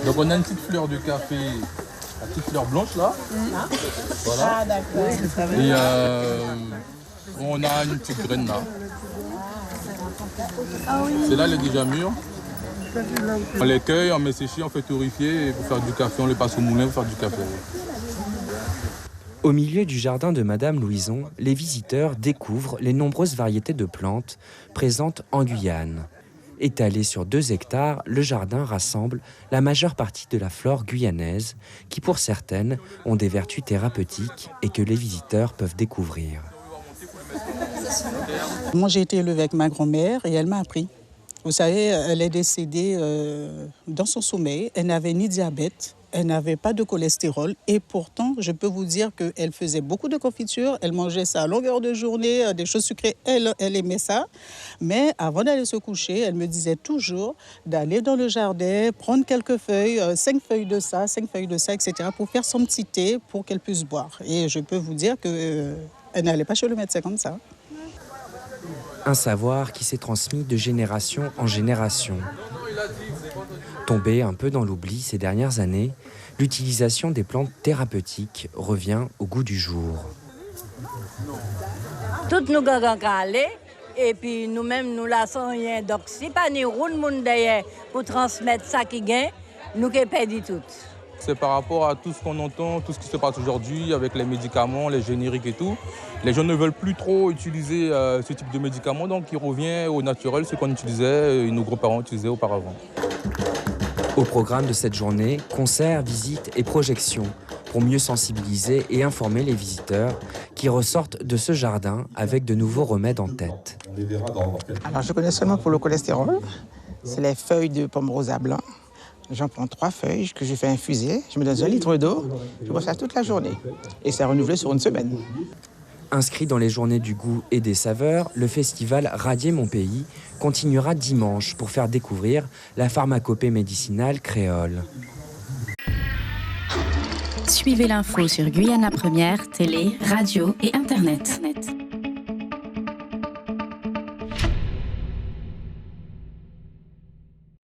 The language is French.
Donc on a une petite fleur de café, la petite fleur blanche là. Voilà. Ah d'accord. Et on a une petite graine là. Celle-là elle est déjà mûre. On les cueille, on met sécher, on fait torréfier et pour faire du café, on les passe au moulin pour faire du café. Au milieu du jardin de Madame Louison, les visiteurs découvrent les nombreuses variétés de plantes présentes en Guyane. Étalé sur 2 hectares, le jardin rassemble la majeure partie de la flore guyanaise qui, pour certaines, ont des vertus thérapeutiques et que les visiteurs peuvent découvrir. Moi, j'ai été élevée avec ma grand-mère et elle m'a appris. Vous savez, elle est décédée dans son sommeil. Elle n'avait ni diabète, elle n'avait pas de cholestérol. Et pourtant, je peux vous dire qu'elle faisait beaucoup de confitures. Elle mangeait ça à longueur de journée, des choses sucrées. Elle aimait ça. Mais avant d'aller se coucher, elle me disait toujours d'aller dans le jardin, prendre quelques feuilles, 5 feuilles de ça, 5 feuilles de ça, etc. pour faire son petit thé pour qu'elle puisse boire. Et je peux vous dire qu'elle n'allait pas chez le médecin comme ça. Un savoir qui s'est transmis de génération en génération. Tombé un peu dans l'oubli ces dernières années, l'utilisation des plantes thérapeutiques revient au goût du jour. Toutes nous gagnons calé et puis nous-mêmes nous laissons rien. Donc si pas ni roule monde derrière pour transmettre ça qui gagne, nous qui perdons tout. C'est par rapport à tout ce qu'on entend, tout ce qui se passe aujourd'hui avec les médicaments, les génériques et tout. Les gens ne veulent plus trop utiliser ce type de médicaments, donc il revient au naturel, ce qu'on utilisait, nos grands-parents utilisaient auparavant. Au programme de cette journée, concerts, visites et projections pour mieux sensibiliser et informer les visiteurs qui ressortent de ce jardin avec de nouveaux remèdes en tête. Alors je connais seulement pour le cholestérol, c'est les feuilles de pomme rosa blanc. J'en prends 3 feuilles que je fais infuser, je me donne 1 litre d'eau, je bois ça toute la journée et c'est renouvelé sur 1 semaine. Inscrit dans les journées du goût et des saveurs, le festival Radier mon pays continuera dimanche pour faire découvrir la pharmacopée médicinale créole. Suivez l'info sur Guyana Première, télé, radio et internet.